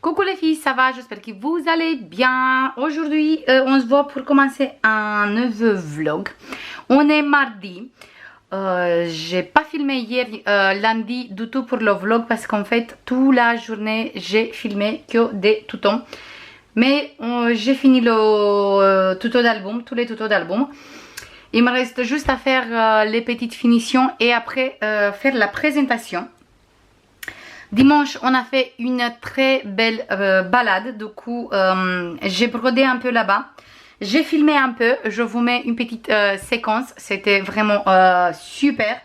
Coucou les filles, ça va? J'espère que vous allez bien. Aujourd'hui, on se voit pour commencer un nouveau vlog. On est mardi. J'ai pas filmé hier lundi du tout pour le vlog parce qu'en fait toute la journée j'ai filmé que des tutos. Mais j'ai fini le tuto d'album, tous les tutos d'album. Il me reste juste à faire les petites finitions et après faire la présentation. Dimanche, on a fait une très belle balade. Du coup, j'ai brodé un peu là-bas. J'ai filmé un peu. Je vous mets une petite séquence. C'était vraiment super.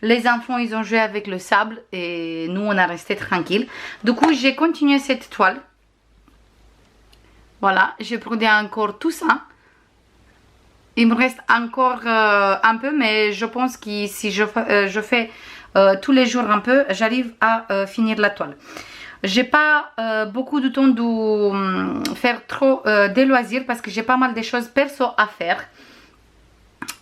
Les enfants, ils ont joué avec le sable et nous, on a resté tranquille. Du coup, j'ai continué cette toile. Voilà, j'ai brodé encore tout ça. Il me reste encore un peu, mais je pense que si je fais tous les jours un peu, j'arrive à finir la toile. J'ai pas beaucoup de temps de faire trop des loisirs parce que j'ai pas mal de choses perso à faire.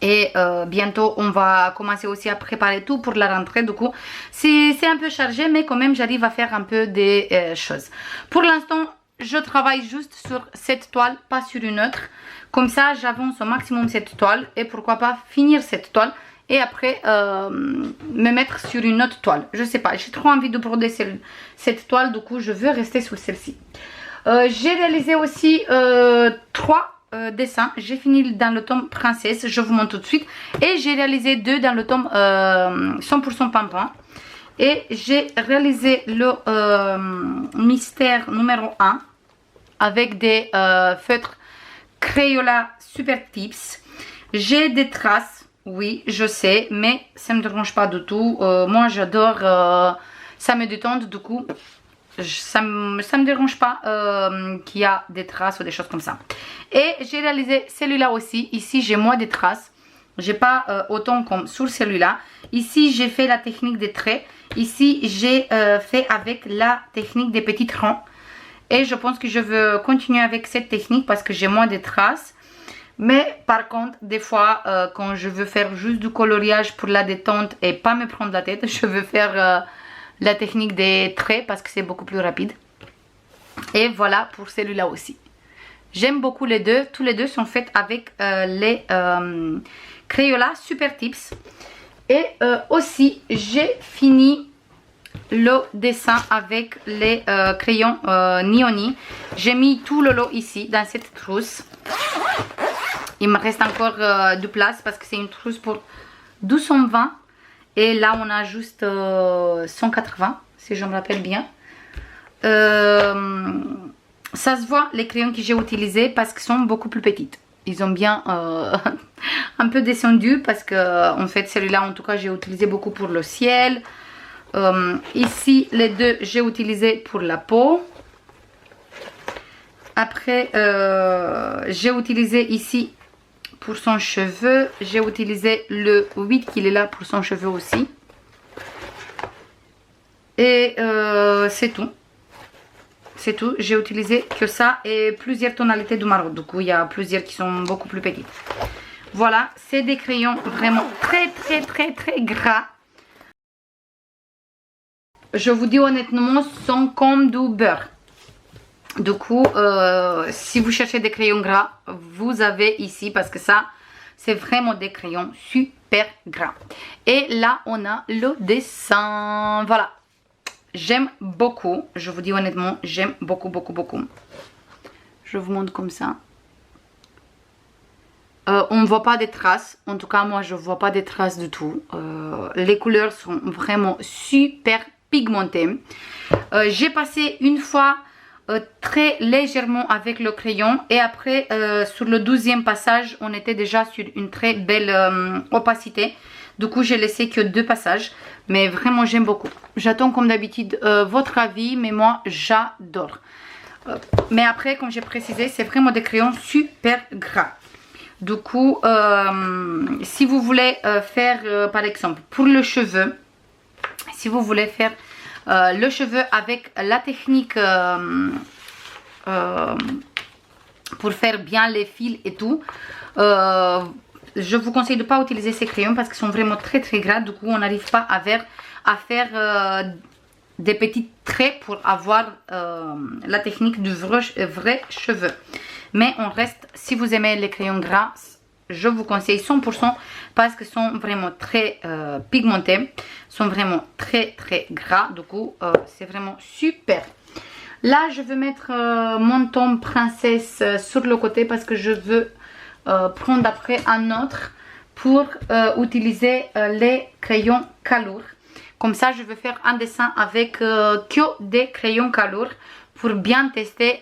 Et bientôt on va commencer aussi à préparer tout pour la rentrée. Du coup c'est un peu chargé, mais quand même j'arrive à faire un peu des choses. Pour l'instant je travaille juste sur cette toile, pas sur une autre. Comme ça j'avance au maximum cette toile et pourquoi pas finir cette toile et après me mettre sur une autre toile. Je sais pas, j'ai trop envie de broder cette toile, du coup je veux rester sur celle-ci. J'ai réalisé aussi 3 dessins. J'ai fini dans le tome princesse, je vous montre tout de suite, et j'ai réalisé 2 dans le tome 100% pimpin, et j'ai réalisé le mystère numéro 1 avec des feutres Crayola Super Tips. J'ai des traces, oui je sais, mais ça me dérange pas du tout. Moi j'adore, ça me détend, du coup ça me dérange pas qu'il y a des traces ou des choses comme ça. Et j'ai réalisé celui-là aussi. Ici j'ai moins de traces, j'ai pas autant comme sur celui-là. Ici j'ai fait la technique des traits, ici j'ai fait avec la technique des petits rangs, et je pense que je veux continuer avec cette technique parce que j'ai moins de traces. Mais par contre des fois quand je veux faire juste du coloriage pour la détente et pas me prendre la tête, je veux faire la technique des traits parce que c'est beaucoup plus rapide. Et voilà pour celui-là aussi. J'aime beaucoup les deux. Tous les deux sont faits avec les Crayola Super Tips. Et aussi j'ai fini le dessin avec les crayons Nioni. J'ai mis tout le lot ici dans cette trousse. Il me reste encore de place parce que c'est une trousse pour 220. Et là on a juste 180 si je me rappelle bien. Ça se voit les crayons que j'ai utilisés parce qu'ils sont beaucoup plus petites. Ils ont bien un peu descendu parce que en fait celui-là en tout cas j'ai utilisé beaucoup pour le ciel. Ici les deux j'ai utilisé pour la peau. Après j'ai utilisé ici pour son cheveu, j'ai utilisé le 8 qui est là pour son cheveu aussi. Et c'est tout. C'est tout, j'ai utilisé que ça et plusieurs tonalités de marron. Du coup il y a plusieurs qui sont beaucoup plus petites. Voilà, c'est des crayons vraiment très gras. Je vous dis honnêtement, sont comme du beurre. Du coup, si vous cherchez des crayons gras, vous avez ici parce que ça, c'est vraiment des crayons super gras. Et là, on a le dessin. Voilà. J'aime beaucoup. Je vous dis honnêtement, j'aime beaucoup. Je vous montre comme ça. on ne voit pas des traces. En tout cas, moi, je ne vois pas des traces du tout. Les couleurs sont vraiment super pigmentées. J'ai passé une fois très légèrement avec le crayon. Et après, sur le 12e passage, on était déjà sur une très belle opacité. Du coup, j'ai laissé que 2 passages. Mais vraiment, j'aime beaucoup. J'attends comme d'habitude votre avis. Mais moi, j'adore. Mais après, comme j'ai précisé, c'est vraiment des crayons super gras. Du coup, si vous voulez faire, par exemple, pour le cheveu, si vous voulez faire le cheveu avec la technique pour faire bien les fils et tout, je vous conseille de ne pas utiliser ces crayons parce qu'ils sont vraiment très très gras. Du coup, on n'arrive pas à faire des petits traits pour avoir la technique du vrai cheveu. Mais on reste, si vous aimez les crayons gras, je vous conseille 100% parce qu'ils sont vraiment très pigmentés, sont vraiment très très gras. Du coup, c'est vraiment super. Là, je veux mettre mon ton princesse sur le côté parce que je veux prendre après un autre pour utiliser les crayons Calour. Comme ça, je vais faire un dessin avec que des crayons Calour pour bien tester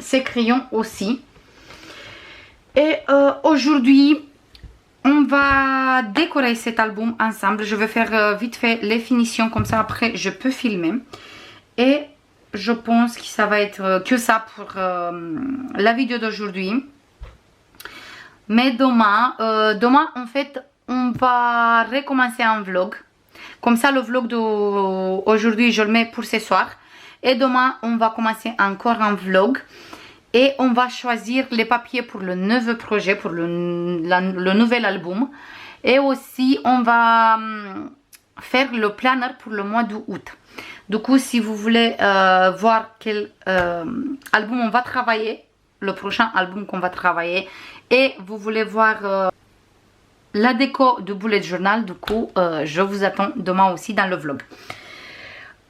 ces crayons aussi. Et aujourd'hui, on va décorer cet album ensemble. Je vais faire vite fait les finitions, comme ça après je peux filmer. Et je pense que ça va être que ça pour la vidéo d'aujourd'hui. Mais demain, en fait, on va recommencer un vlog. Comme ça, le vlog d'aujourd'hui, je le mets pour ce soir. Et demain, on va commencer encore un vlog. Et on va choisir les papiers pour le nouveau projet, pour le nouvel album. Et aussi, on va faire le planner pour le mois d'août. Du coup, si vous voulez voir quel album on va travailler, le prochain album qu'on va travailler, et vous voulez voir la déco de bullet journal, du coup, je vous attends demain aussi dans le vlog.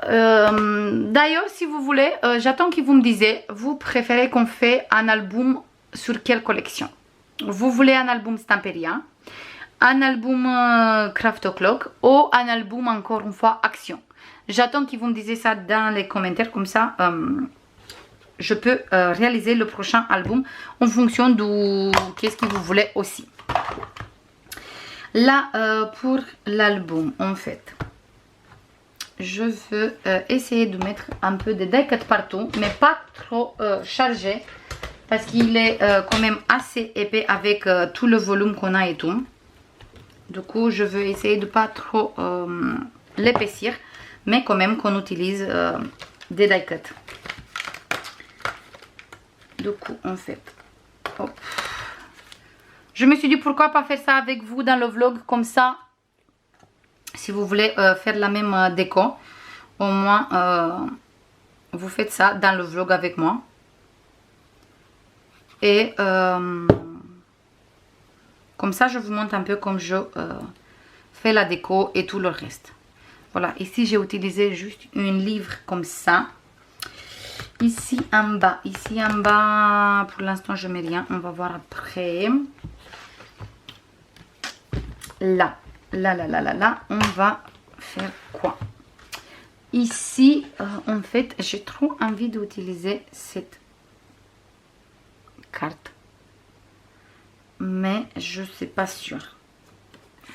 D'ailleurs, si vous voulez, j'attends que vous me disiez, vous préférez qu'on fait un album sur quelle collection? Vous voulez un album Stamperia, un album Craft O'Clock ou un album encore une fois Action? J'attends que vous me disiez ça dans les commentaires, comme ça je peux réaliser le prochain album en fonction de qu'est-ce que vous voulez aussi. Là, pour l'album, en fait, je veux essayer de mettre un peu de die-cut partout, mais pas trop chargé, parce qu'il est quand même assez épais avec tout le volume qu'on a et tout. Du coup, je veux essayer de pas trop l'épaissir, mais quand même qu'on utilise des die-cut. Du coup, en fait, hop. Je me suis dit pourquoi pas faire ça avec vous dans le vlog, comme ça, si vous voulez faire la même déco, au moins vous faites ça dans le vlog avec moi. Et comme ça, je vous montre un peu comme je fais la déco et tout le reste. Voilà, ici j'ai utilisé juste une livre comme ça. Ici en bas, pour l'instant je mets rien, on va voir après. Là, on va faire quoi? Ici, en fait, j'ai trop envie d'utiliser cette carte. Mais je ne suis pas sûre.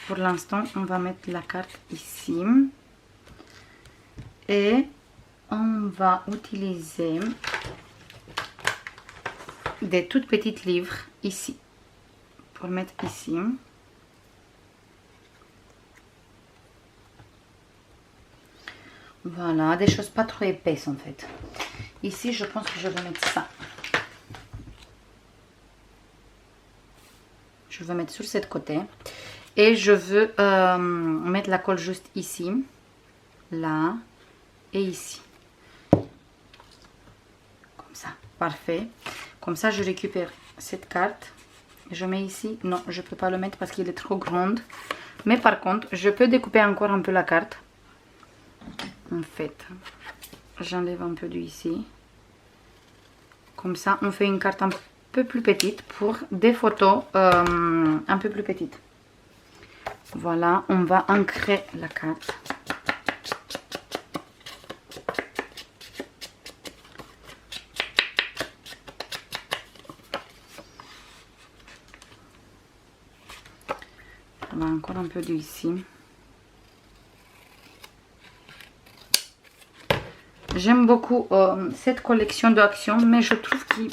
Pour l'instant, on va mettre la carte ici. Et on va utiliser des toutes petites livres ici. Pour mettre ici. Voilà, des choses pas trop épaisses en fait. Ici, je pense que je vais mettre ça. Je vais mettre sur cette côté. Et je veux mettre la colle juste ici, là et ici. Comme ça, parfait. Comme ça, je récupère cette carte. Je mets ici. Non, je ne peux pas le mettre parce qu'il est trop grande. Mais par contre, je peux découper encore un peu la carte. En fait, j'enlève un peu de ici. Comme ça, on fait une carte peu plus petite pour des photos un peu plus petites. Voilà, on va ancrer la carte. On va encore un peu d'ici. J'aime beaucoup cette collection d'actions, mais je trouve qu'il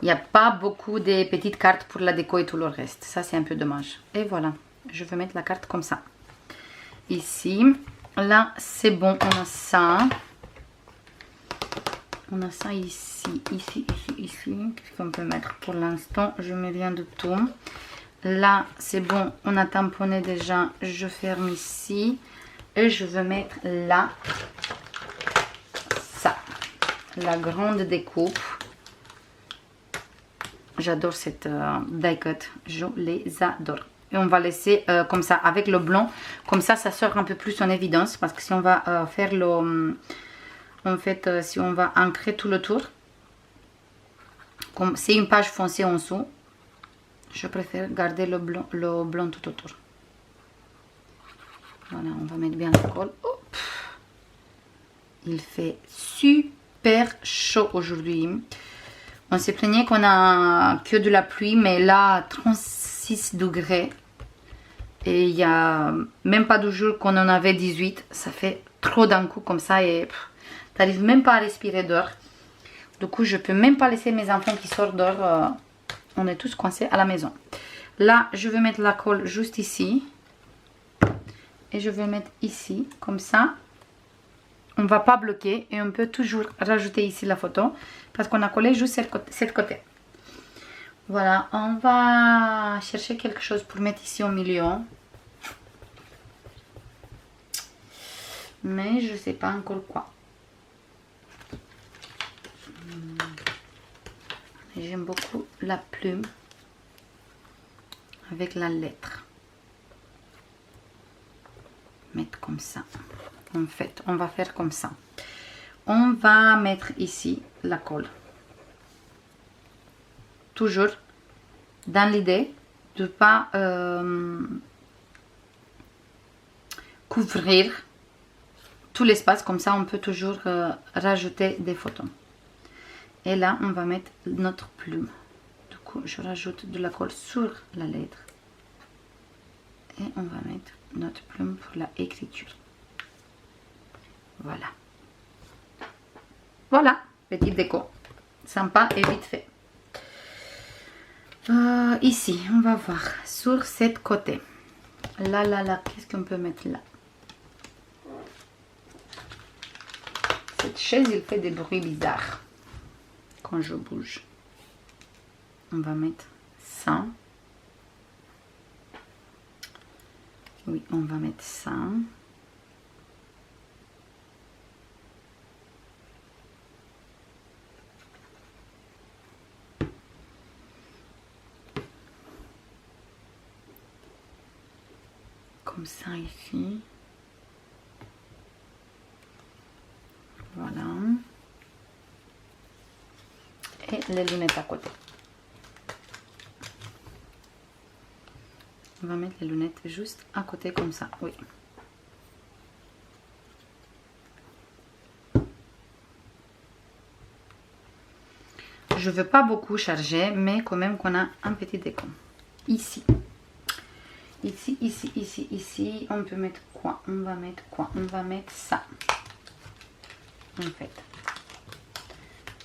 n'y a pas beaucoup de petites cartes pour la déco et tout le reste. Ça, c'est un peu dommage. Et voilà, je vais mettre la carte comme ça. Ici, là, c'est bon, on a ça. On a ça ici, ici. Qu'est-ce qu'on peut mettre pour l'instant? Je mets rien de tout. Là, c'est bon, on a tamponné déjà. Je ferme ici. Et je veux mettre là, ça, la grande découpe. J'adore cette die cut, je les adore. Et on va laisser comme ça, avec le blanc, comme ça sort un peu plus en évidence. Parce que si on va faire le... en fait, si on va ancrer tout le tour, comme c'est une page foncée en dessous, je préfère garder le blanc tout autour. Voilà, on va mettre bien la colle. Hop. Il fait super chaud aujourd'hui. On s'est plaigné qu'on a que de la pluie, mais là, 36 degrés. Et il n'y a même pas 2 jours qu'on en avait 18. Ça fait trop d'un coup comme ça et tu n'arrives même pas à respirer dehors. Du coup, je ne peux même pas laisser mes enfants qui sortent dehors. On est tous coincés à la maison. Là, je vais mettre la colle juste ici. Et je vais mettre ici, comme ça. On ne va pas bloquer et on peut toujours rajouter ici la photo. Parce qu'on a collé juste cette côté. Voilà, on va chercher quelque chose pour mettre ici au milieu. Mais je ne sais pas encore quoi. J'aime beaucoup la plume avec la lettre. Mettre comme ça. En fait, on va faire comme ça. On va mettre ici la colle. Toujours dans l'idée de ne pas couvrir tout l'espace. Comme ça, on peut toujours rajouter des photos. Et là, on va mettre notre plume. Du coup, je rajoute de la colle sur la lettre. Et on va mettre notre plume pour la écriture. Voilà. Voilà, petite déco. Sympa et vite fait. Ici, on va voir sur cette côté. Là, qu'est-ce qu'on peut mettre là? Cette chaise, il fait des bruits bizarres quand je bouge. On va mettre ça. Oui, on va mettre ça. Comme ça ici. Voilà. Et les lunettes à côté. On va mettre les lunettes juste à côté comme ça, oui. Je veux pas beaucoup charger, mais quand même qu'on a un petit déco. Ici. Ici. On peut mettre quoi? On va mettre quoi? On va mettre ça. En fait.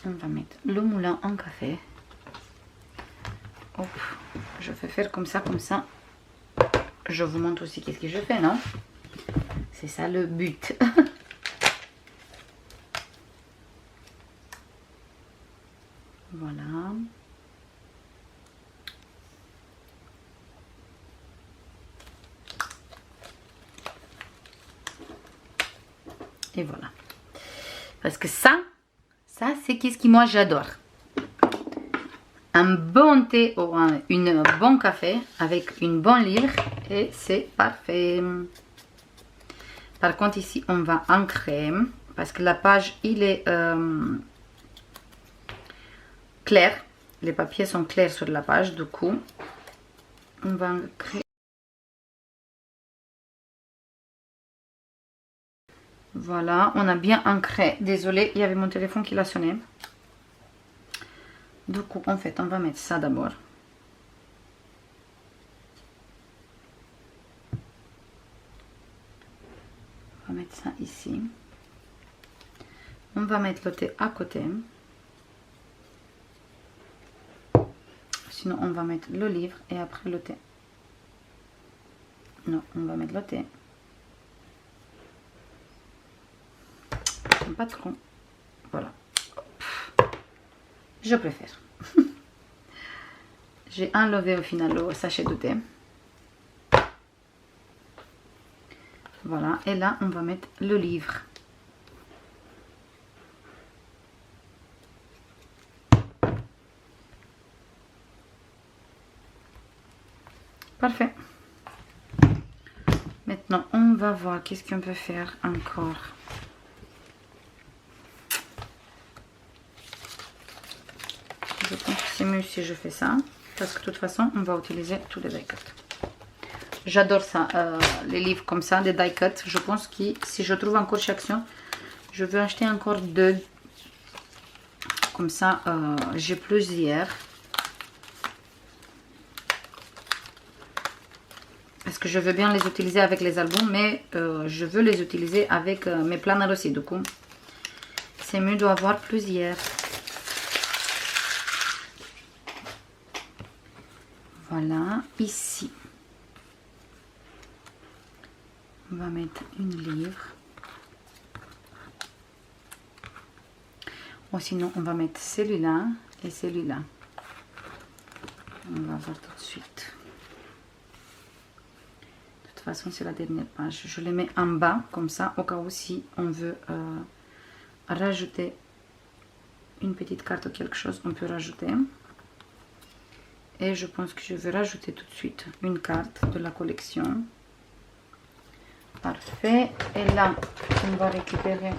On va mettre le moulin en café. Hop. Je vais faire comme ça, comme ça. Je vous montre aussi qu'est-ce que je fais, non? C'est ça le but. Voilà. Et voilà. Parce que ça c'est qu'est-ce que moi j'adore. Un bon thé ou un bon café avec une bonne livre et c'est parfait. Par contre ici on va ancrer parce que la page il est clairs. Les papiers sont clairs sur la page. Du coup, on va créer. Voilà, on a bien ancré. Désolée, il y avait mon téléphone qui l'a sonné. Du coup, en fait, on va mettre ça d'abord. On va mettre ça ici. On va mettre le thé à côté. Sinon, on va mettre le livre et après le thé. Non, on va mettre le thé. Pas trop. Voilà. Je préfère. J'ai enlevé au final le sachet de thé. Voilà. Et là, on va mettre le livre. Parfait. Maintenant, on va voir qu'est-ce qu'on peut faire encore. Je pense que c'est mieux si je fais ça. Parce que de toute façon, on va utiliser tous les die cuts. J'adore ça, les livres comme ça, des die cuts. Je pense que si je trouve encore chaque action, je veux acheter encore 2. Comme ça, j'ai plusieurs. Parce que je veux bien les utiliser avec les albums, mais je veux les utiliser avec mes planners aussi. Du coup, c'est mieux d'avoir plusieurs. Voilà, ici. On va mettre une livre. Ou sinon, on va mettre celui-là et celui-là. On va voir tout de suite. De toute façon, c'est la dernière page. Je les mets en bas, comme ça, au cas où si on veut rajouter une petite carte ou quelque chose, on peut rajouter. Et je pense que je vais rajouter tout de suite une carte de la collection. Parfait. Et là, on va récupérer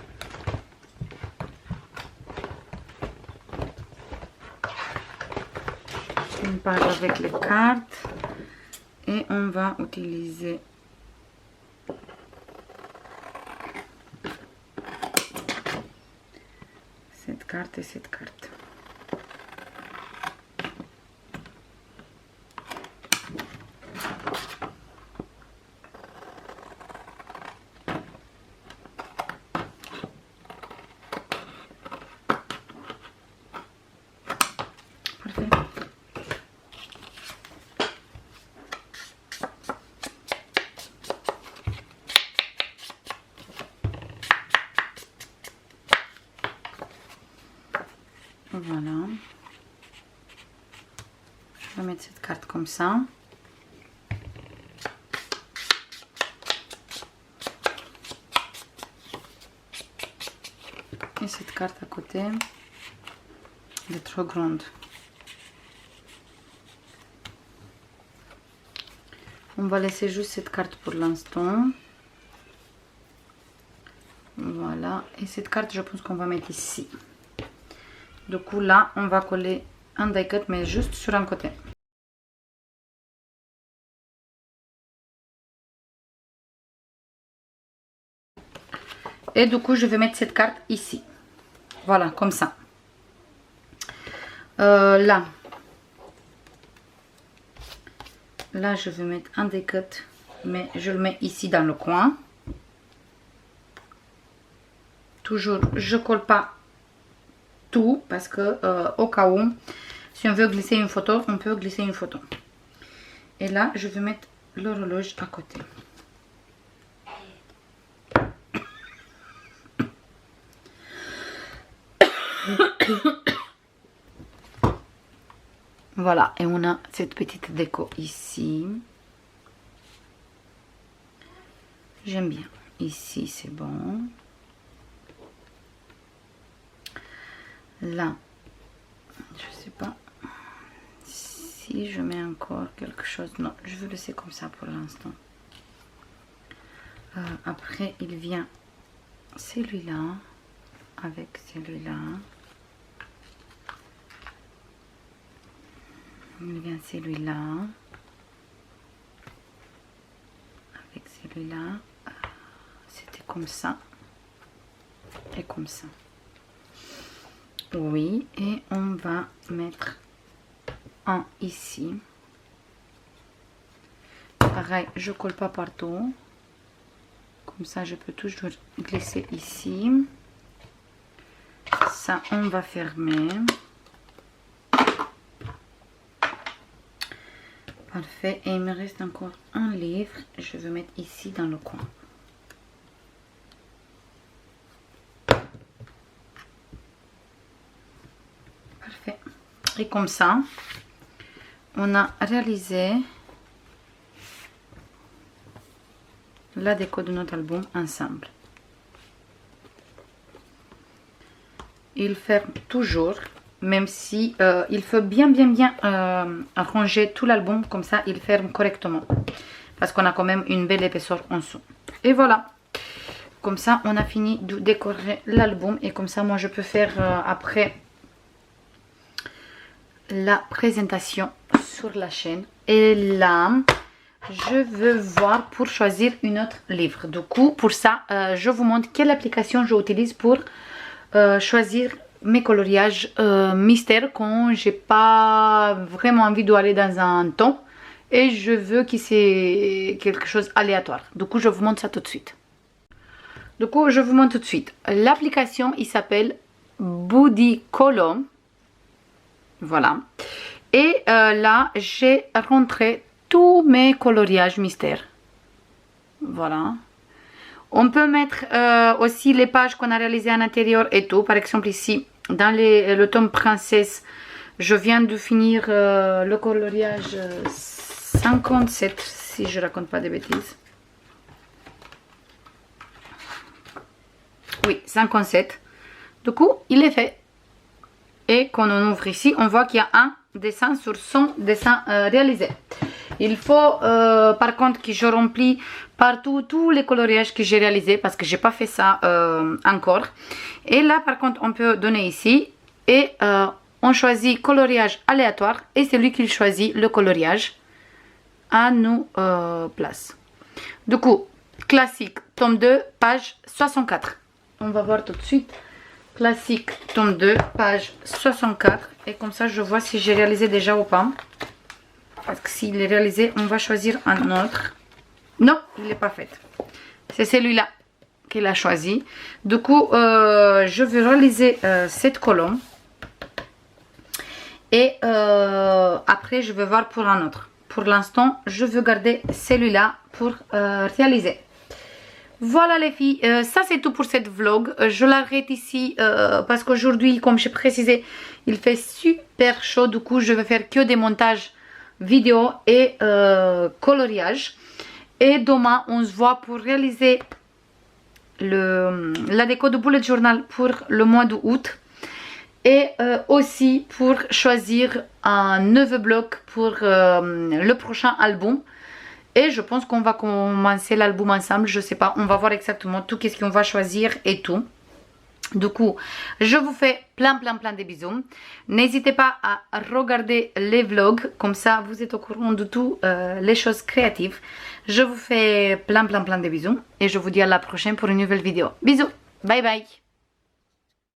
une page avec les cartes. Et on va utiliser cette carte et cette carte. Parfait. Voilà. Je vais mettre cette carte comme ça. Et cette carte à côté, elle est trop grande. On va laisser juste cette carte pour l'instant. Voilà. Et cette carte, je pense qu'on va mettre ici. Du coup, là, on va coller un die cut, mais juste sur un côté. Et du coup, je vais mettre cette carte ici. Voilà, comme ça. Là, je vais mettre un die cut, mais je le mets ici dans le coin. Toujours, je colle pas tout parce que au cas où, si on veut glisser une photo, on peut glisser une photo. Et là, je vais mettre l'horloge à côté. Voilà, et on a cette petite déco ici. J'aime bien. Ici, c'est bon. Là, je sais pas si je mets encore quelque chose. Non, je vais laisser comme ça pour l'instant. Après, il vient celui-là avec celui-là. Il vient celui-là. Avec celui-là. C'était comme ça. Et comme ça. Oui, et on va mettre un ici. Pareil, je colle pas partout. Comme ça, je peux toujours glisser ici. Ça, on va fermer. Parfait. Et il me reste encore un livre. Je vais mettre ici dans le coin. Parfait. Et comme ça, on a réalisé la déco de notre album ensemble. Il ferme toujours, même si il faut bien ranger tout l'album, comme ça il ferme correctement, parce qu'on a quand même une belle épaisseur en dessous. Et voilà, comme ça on a fini de décorer l'album, et comme ça moi je peux faire après la présentation sur la chaîne. Et là je veux voir pour choisir une autre livre. Du coup pour ça je vous montre quelle application j'utilise pour choisir mes coloriages mystères quand j'ai pas vraiment envie d'aller dans un ton et je veux que c'est quelque chose aléatoire. Du coup je vous montre ça tout de suite. L'application il s'appelle Budicolo. Voilà. Et là j'ai rentré tous mes coloriages mystères. Voilà. On peut mettre aussi les pages qu'on a réalisées à l'intérieur et tout. Par exemple ici, dans le tome princesse, je viens de finir le coloriage 57, si je raconte pas de bêtises. Oui, 57. Du coup, il est fait. Et quand on ouvre ici, on voit qu'il y a un dessin sur son dessin réalisé. Il faut par contre que je remplis partout tous les coloriages que j'ai réalisés, parce que j'ai pas fait ça encore. Et là par contre on peut donner ici et on choisit coloriage aléatoire, et c'est lui qui choisit le coloriage à nos places. Du coup classique tome 2 page 64. On va voir tout de suite. Classique tome 2 page 64, et comme ça je vois si j'ai réalisé déjà ou pas. Parce que s'il est réalisé, on va choisir un autre. Non, il n'est pas fait. C'est celui-là qu'il a choisi. Du coup, je vais réaliser cette colonne. Et après, je vais voir pour un autre. Pour l'instant, je veux garder celui-là pour réaliser. Voilà les filles, ça c'est tout pour cette vlog. Je l'arrête ici parce qu'aujourd'hui, comme j'ai précisé, il fait super chaud. Du coup, je vais faire que des montages vidéo et coloriage. Et demain on se voit pour réaliser la déco de bullet journal pour le mois d'août, et aussi pour choisir un nouveau bloc pour le prochain album. Et je pense qu'on va commencer l'album ensemble, je sais pas, on va voir exactement tout qu'est-ce qu'on va choisir et tout. Du coup, je vous fais plein de bisous. N'hésitez pas à regarder les vlogs, comme ça vous êtes au courant de tout les choses créatives. Je vous fais plein de bisous et je vous dis à la prochaine pour une nouvelle vidéo. Bisous, bye bye.